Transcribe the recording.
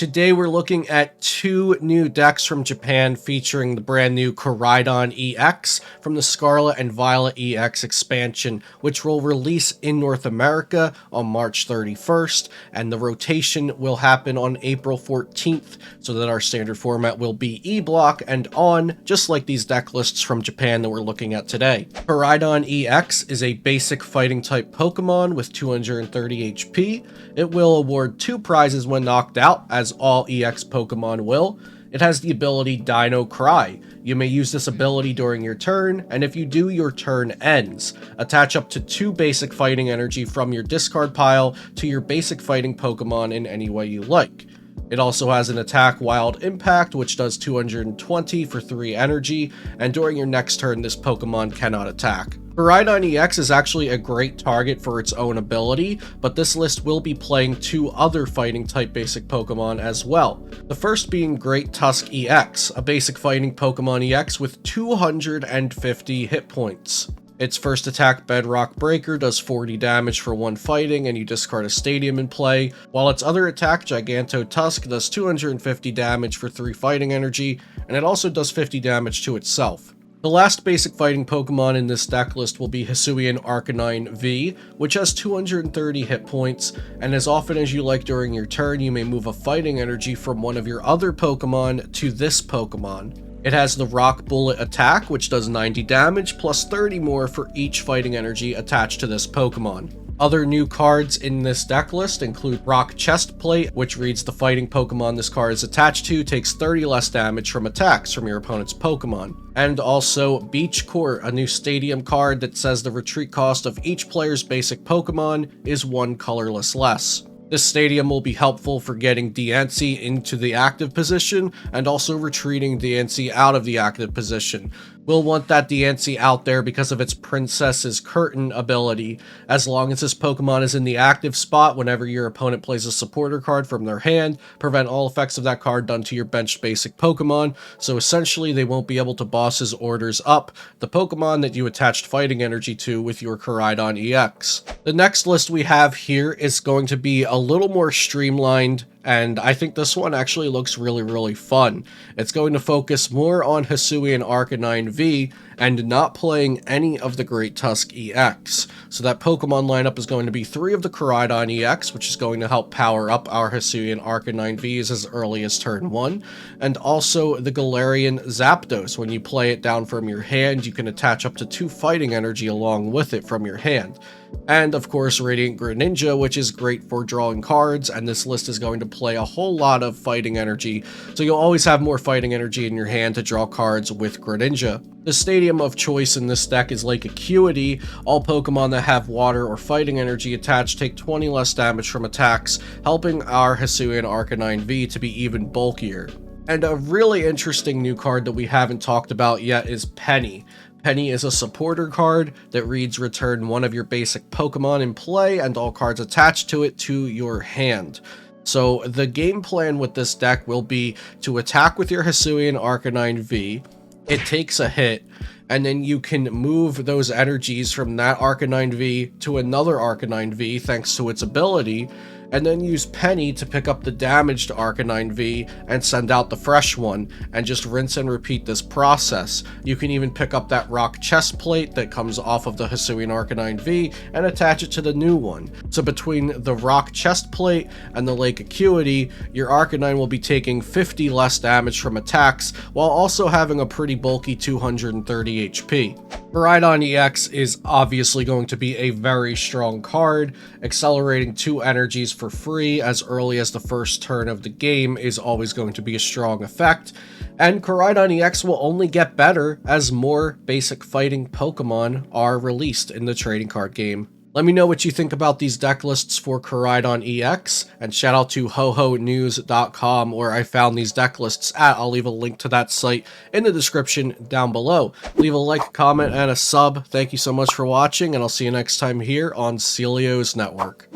Today we're looking at two new decks from Japan featuring the brand new Koraidon-ex from the Scarlet and Violet EX expansion, which will release in North America on March 31st, and the rotation will happen on April 14th, so that our standard format will be E-block and on, just like these deck lists from Japan that we're looking at today. Koraidon-ex is a basic fighting type Pokemon with 230 HP. It will award 2 prizes when knocked out, as all EX Pokemon will. It has the ability Dino Cry. You may use this ability during your turn, and if you do, your turn ends. Attach up to 2 basic fighting energy from your discard pile to your basic fighting Pokemon in any way you like. It also has an attack Wild Impact, which does 220 for 3 energy, and during your next turn, this Pokemon cannot attack. Koraidon-ex is actually a great target for its own ability, but this list will be playing 2 other fighting type basic Pokemon as well. The first being Great Tusk EX, a basic fighting Pokemon EX with 250 hit points. Its first attack, Bedrock Breaker, does 40 damage for 1 fighting, and you discard a stadium in play, while its other attack, Giganto Tusk, does 250 damage for 3 fighting energy, and it also does 50 damage to itself. The last basic fighting Pokemon in this deck list will be Hisuian Arcanine V, which has 230 hit points, and as often as you like during your turn, you may move a fighting energy from one of your other Pokemon to this Pokemon. It has the Rock Bullet attack, which does 90 damage, plus 30 more for each fighting energy attached to this Pokemon. Other new cards in this deck list include Rock Chestplate, which reads the fighting Pokemon this card is attached to takes 30 less damage from attacks from your opponent's Pokemon. And also Beach Court, a new stadium card that says the retreat cost of each player's basic Pokemon is 1 colorless less. This stadium will be helpful for getting Diancie into the active position and also retreating Diancie out of the active position. We'll want that Diancie out there because of its Princess's Curtain ability. As long as this Pokemon is in the active spot whenever your opponent plays a supporter card from their hand, prevent all effects of that card done to your benched basic Pokemon, so essentially they won't be able to boss his orders up, the Pokemon that you attached fighting energy to with your Koraidon-ex. The next list we have here is going to be a little more streamlined, and I think this one actually looks really fun. It's going to focus more on Hisuian Arcanine V and not playing any of the Great Tusk EX. So that Pokemon lineup is going to be 3 of the Koraidon EX, which is going to help power up our Hisuian Arcanine Vs as early as turn 1, and also the Galarian Zapdos. When you play it down from your hand, you can attach up to 2 fighting energy along with it from your hand. And of course Radiant Greninja, which is great for drawing cards, and this list is going to play a whole lot of fighting energy, so you'll always have more fighting energy in your hand to draw cards with Greninja. The stadium of choice in this deck is Lake Acuity. All Pokemon that have water or fighting energy attached take 20 less damage from attacks, helping our Hisuian Arcanine V to be even bulkier. And a really interesting new card that we haven't talked about yet is Penny. Penny is a supporter card that reads return 1 of your basic Pokemon in play and all cards attached to it to your hand. So the game plan with this deck will be to attack with your Hisuian Arcanine V. It takes a hit, and then you can move those energies from that Arcanine V to another Arcanine V thanks to its ability, and then use Penny to pick up the damaged Arcanine V and send out the fresh one, and just rinse and repeat this process. You can even pick up that Rock Chestplate that comes off of the Hisuian Arcanine V and attach it to the new one. So between the Rock Chestplate and the Lake Acuity, your Arcanine will be taking 50 less damage from attacks, while also having a pretty bulky 230 HP. Koraidon-ex is obviously going to be a very strong card. Accelerating 2 energies for free as early as the first turn of the game is always going to be a strong effect, and Koraidon-ex will only get better as more basic fighting Pokemon are released in the trading card game. Let me know what you think about these deck lists for Koraidon-ex, and shout out to hohonews.com where I found these deck lists at. I'll leave a link to that site in the description down below. Leave a like, comment, and a sub. Thank you so much for watching, and I'll see you next time here on Celio's Network.